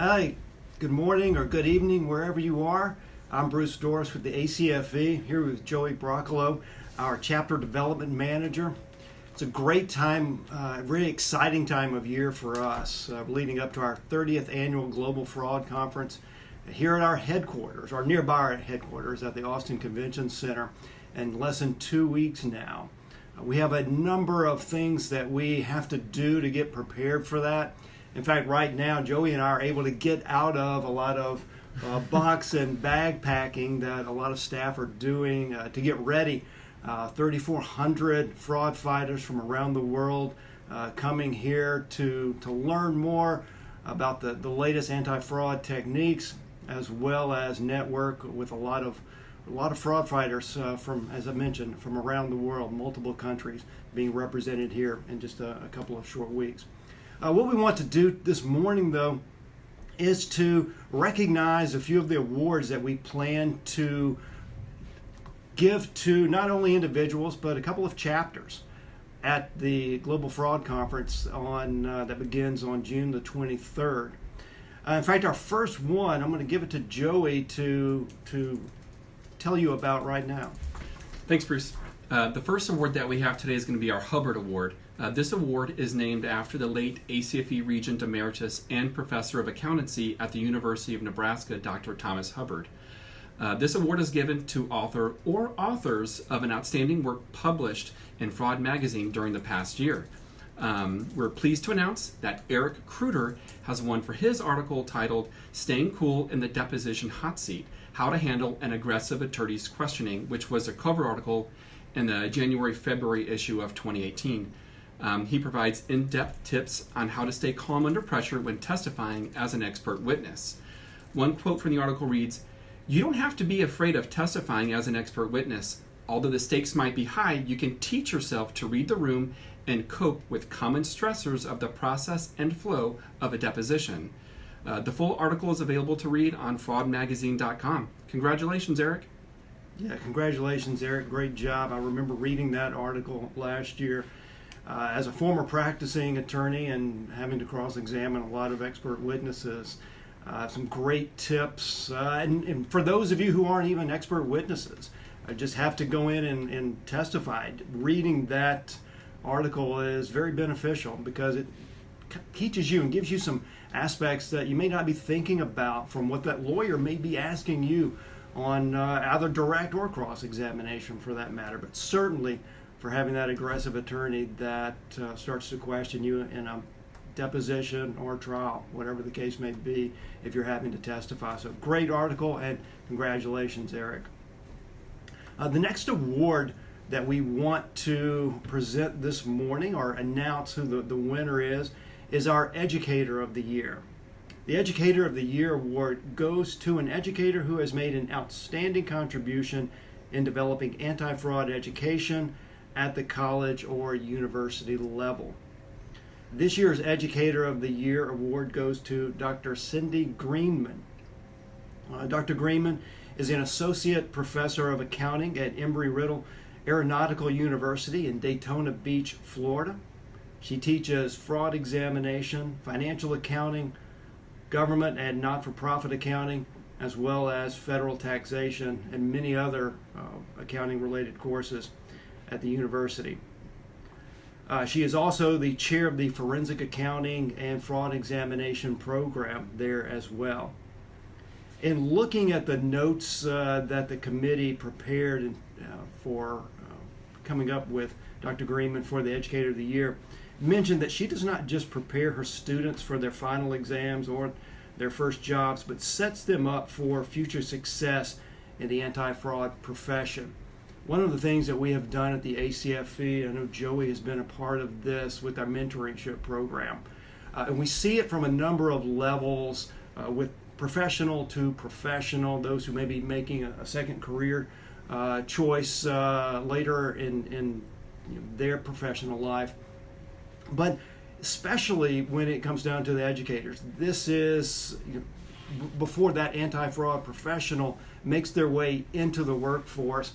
Hi, good morning or good evening, wherever you are. I'm Bruce Doris with the ACFE, here with Joey Broccolo, our Chapter Development Manager. It's a great time, a very exciting time of year for us, leading up to our 30th Annual Global Fraud Conference here at our headquarters, or nearby our headquarters at the Austin Convention Center, in less than 2 weeks now. We have a number of things that we have to do to get prepared for that. In fact, right now, Joey and I are able to get out of a lot of box and bag packing that a lot of staff are doing to get ready. 3,400 fraud fighters from around the world coming here to learn more about the latest anti-fraud techniques, as well as network with a lot of fraud fighters from, as I mentioned, from around the world, multiple countries being represented here in just a couple of short weeks. What we want to do this morning, though, is to recognize a few of the awards that we plan to give to not only individuals, but a couple of chapters at the Global Fraud Conference that begins on June the 23rd. In fact, our first one, I'm going to give it to Joey to tell you about right now. Thanks, Bruce. The first award that we have today is going to be our Hubbard Award. This award is named after the late ACFE Regent Emeritus and Professor of Accountancy at the University of Nebraska, Dr. Thomas Hubbard. This award is given to author or authors of an outstanding work published in Fraud Magazine during the past year. We're pleased to announce that Eric Kruder has won for his article titled Staying Cool in the Deposition Hot Seat, How to Handle an Aggressive Attorney's Questioning, which was a cover article in the January-February issue of 2018. He provides in-depth tips on how to stay calm under pressure when testifying as an expert witness. One quote from the article reads, "You don't have to be afraid of testifying as an expert witness. Although the stakes might be high, you can teach yourself to read the room and cope with common stressors of the process and flow of a deposition." The full article is available to read on fraudmagazine.com. Congratulations, Eric. Yeah, congratulations, Eric. Great job. I remember reading that article last year. As a former practicing attorney and having to cross-examine a lot of expert witnesses, some great tips. And for those of you who aren't even expert witnesses, just have to go in and testify. Reading that article is very beneficial because it teaches you and gives you some aspects that you may not be thinking about from what that lawyer may be asking you on either direct or cross-examination for that matter, but certainly for having that aggressive attorney that starts to question you in a deposition or trial, whatever the case may be, if you're having to testify. So great article, and congratulations, Eric. The next award that we want to present this morning or announce who the winner is our Educator of the Year. The Educator of the Year award goes to an educator who has made an outstanding contribution in developing anti-fraud education at the college or university level. This year's Educator of the Year award goes to Dr. Cindy Greenman. Dr. Greenman is an associate professor of accounting at Embry-Riddle Aeronautical University in Daytona Beach, Florida. She teaches fraud examination, financial accounting, government and not-for-profit accounting, as well as federal taxation and many other accounting-related courses at the university. She is also the chair of the Forensic Accounting and Fraud Examination program there as well. In looking at the notes that the committee prepared for coming up with Dr. Greenman for the Educator of the Year, mentioned that she does not just prepare her students for their final exams or their first jobs, but sets them up for future success in the anti-fraud profession. One of the things that we have done at the ACFE, I know Joey has been a part of this with our mentorship program, and we see it from a number of levels with professional to professional, those who may be making a second career choice later in their professional life. But especially when it comes down to the educators, this is before that anti-fraud professional makes their way into the workforce.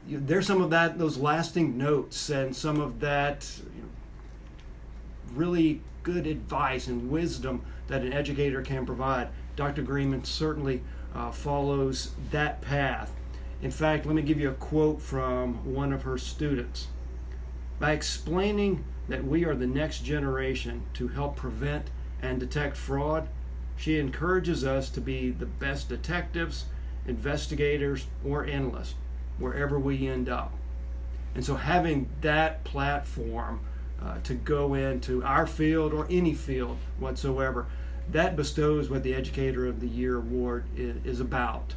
There's some of those lasting notes and some of that really good advice and wisdom that an educator can provide. Dr. Greenman certainly follows that path. In fact, let me give you a quote from one of her students. By explaining that we are the next generation to help prevent and detect fraud, she encourages us to be the best detectives, investigators, or analysts wherever we end up. And so having that platform to go into our field or any field whatsoever, that bestows what the Educator of the Year award is about,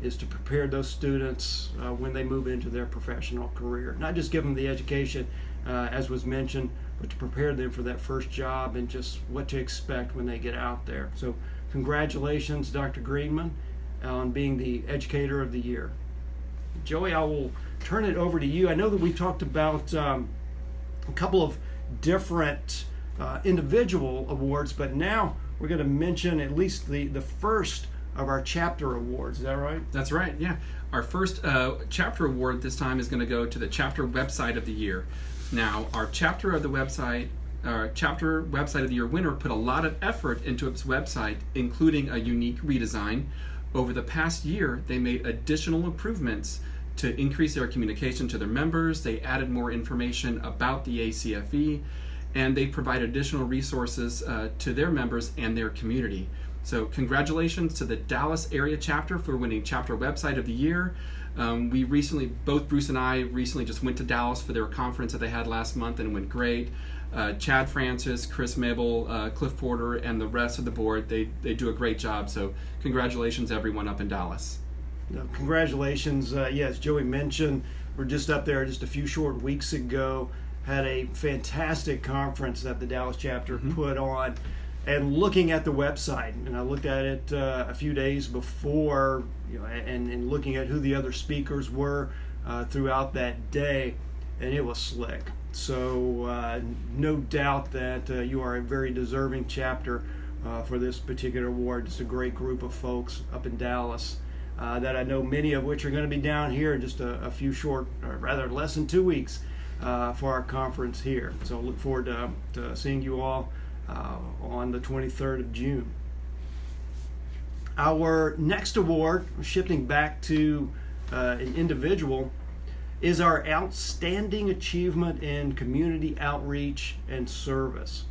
is to prepare those students when they move into their professional career. Not just give them the education, as was mentioned, but to prepare them for that first job and just what to expect when they get out there. So congratulations, Dr. Greenman, on being the Educator of the Year. Joey, I will turn it over to you. I know that we talked about a couple of different individual awards, but now we're going to mention at least the first of our chapter awards. Is that right? That's right, yeah. Our first chapter award this time is going to go to the Chapter Website of the Year. Now, our Chapter Website of the Year winner put a lot of effort into its website, including a unique redesign. Over the past year, they made additional improvements to increase their communication to their members. They added more information about the ACFE, and they provide additional resources to their members and their community. So congratulations to the Dallas area chapter for winning Chapter Website of the Year. We recently, both Bruce and I recently just went to Dallas for their conference that they had last month, and it went great. Chad Francis, Chris Mabel, Cliff Porter, and the rest of the board, they do a great job. So congratulations everyone up in Dallas. Congratulations. Yes, Joey mentioned, we're just up there just a few short weeks ago, had a fantastic conference that the Dallas chapter put on. And looking at the website, and I looked at it a few days before, and looking at who the other speakers were throughout that day, and it was slick. So no doubt that you are a very deserving chapter for this particular award. It's a great group of folks up in Dallas that I know many of which are going to be down here in just a few short, or rather less than 2 weeks for our conference here. So look forward to seeing you all on the 23rd of June. Our next award, shifting back to an individual, is our Outstanding Achievement in Community Outreach and Service.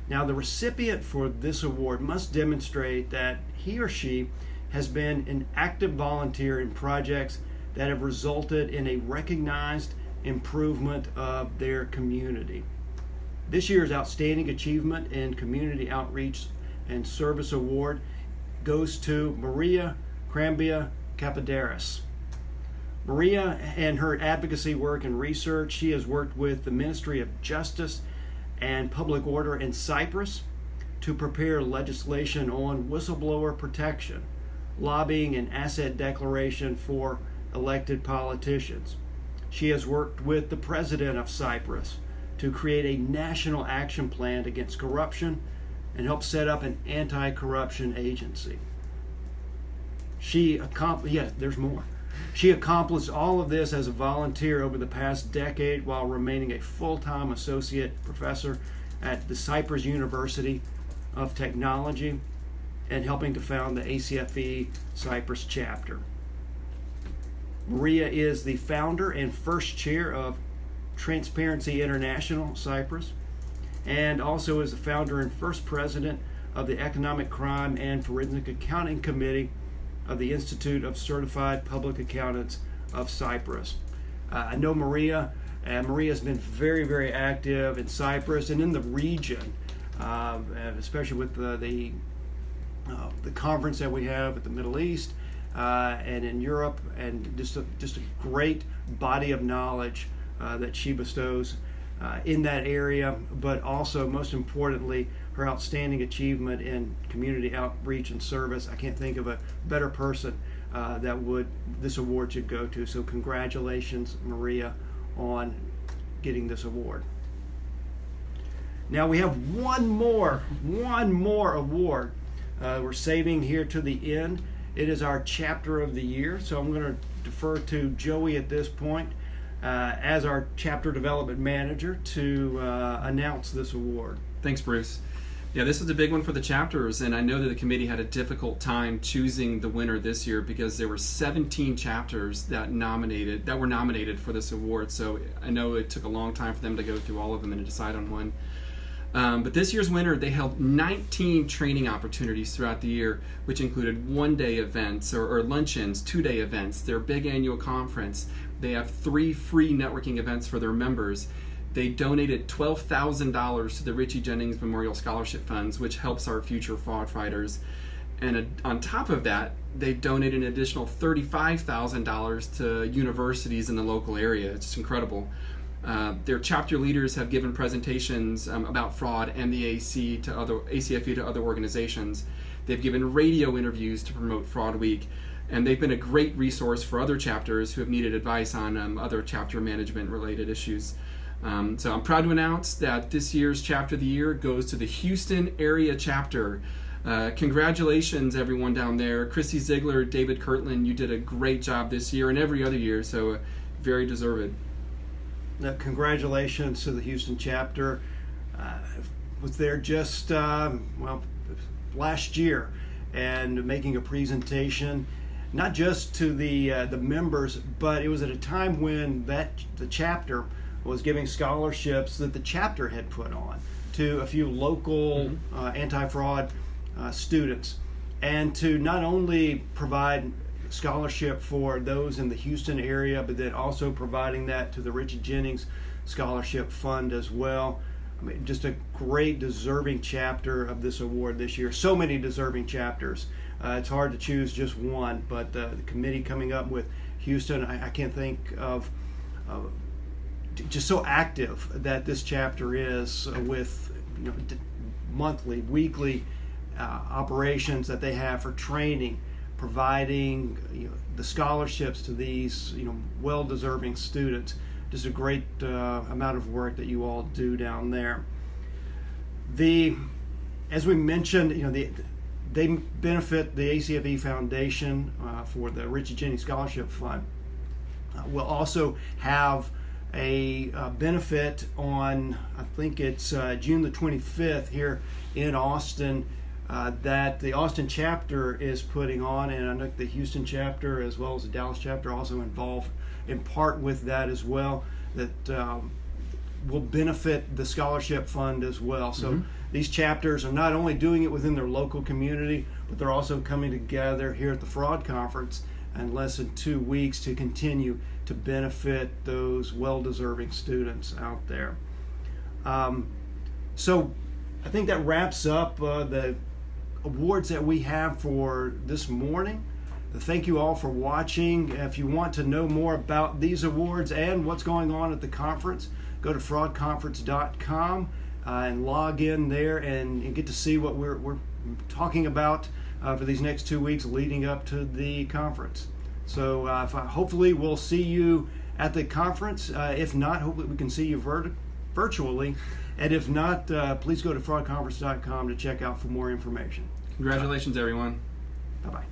Now, the recipient for this award must demonstrate that he or she has been an active volunteer in projects that have resulted in a recognized improvement of their community. This year's Outstanding Achievement in Community Outreach and Service Award goes to Maria Crambia Capadaris. Maria and her advocacy work and research, she has worked with the Ministry of Justice and Public Order in Cyprus to prepare legislation on whistleblower protection, lobbying and asset declaration for elected politicians. She has worked with the President of Cyprus to create a national action plan against corruption and help set up an anti-corruption agency. She accomplished all of this as a volunteer over the past decade while remaining a full-time associate professor at the Cyprus University of Technology and helping to found the ACFE Cyprus chapter. Maria is the founder and first chair of Transparency International Cyprus, and also is the founder and first president of the Economic Crime and Forensic Accounting Committee of the Institute of Certified Public Accountants of Cyprus. I know Maria, and Maria's been very, very active in Cyprus and in the region, especially with the conference that we have at the Middle East and in Europe, and just a great body of knowledge that she bestows in that area, but also, most importantly, her outstanding achievement in community outreach and service. I can't think of a better person that this award should go to. So congratulations, Maria, on getting this award. Now we have one more award we're saving here to the end. It is our Chapter of the Year. So I'm going to defer to Joey at this point as our chapter development manager to announce this award. Thanks, Bruce. Yeah, this was a big one for the chapters, and I know that the committee had a difficult time choosing the winner this year because there were 17 chapters that were nominated for this award. So I know it took a long time for them to go through all of them and to decide on one. But this year's winner, they held 19 training opportunities throughout the year, which included one-day events or luncheons, two-day events, their big annual conference. They have 3 free networking events for their members. They donated $12,000 to the Richie Jennings Memorial Scholarship Funds, which helps our future fraud fighters. And on top of that, they donated an additional $35,000 to universities in the local area. It's just incredible. Their chapter leaders have given presentations about fraud and the ACFE to other organizations. They've given radio interviews to promote Fraud Week. And they've been a great resource for other chapters who have needed advice on other chapter management related issues. So I'm proud to announce that this year's Chapter of the Year goes to the Houston area chapter. Congratulations, everyone down there. Christy Ziegler, David Kirtland, you did a great job this year and every other year, so very deserved. Congratulations to the Houston chapter. Was there just last year and making a presentation, not just to the members, but it was at a time when the chapter was giving scholarships that the chapter had put on to a few local anti-fraud students, and to not only provide scholarship for those in the Houston area, but then also providing that to the Richie Jennings Scholarship Fund as well. I mean, just a great deserving chapter of this award this year. So many deserving chapters. It's hard to choose just one, but the committee coming up with Houston, I can't think of just so active that this chapter is with monthly, weekly operations that they have for training, providing the scholarships to these well-deserving students. Just a great amount of work that you all do down there. As we mentioned, they benefit the ACFE Foundation for the Richie Jennings Scholarship Fund. We'll also have a benefit on, I think it's June the 25th here in Austin, that the Austin chapter is putting on, and I know the Houston chapter as well as the Dallas chapter also involved in part with that as well, that will benefit the scholarship fund as well. So these chapters are not only doing it within their local community, but they're also coming together here at the Fraud Conference in less than 2 weeks to continue to benefit those well-deserving students out there. So I think that wraps up the awards that we have for this morning. Thank you all for watching. If you want to know more about these awards and what's going on at the conference, go to fraudconference.com and log in there and get to see what we're talking about for these next 2 weeks leading up to the conference. So hopefully we'll see you at the conference. If not, hopefully we can see you virtually. And if not, please go to fraudconference.com to check out for more information. Congratulations, everyone. Bye-bye.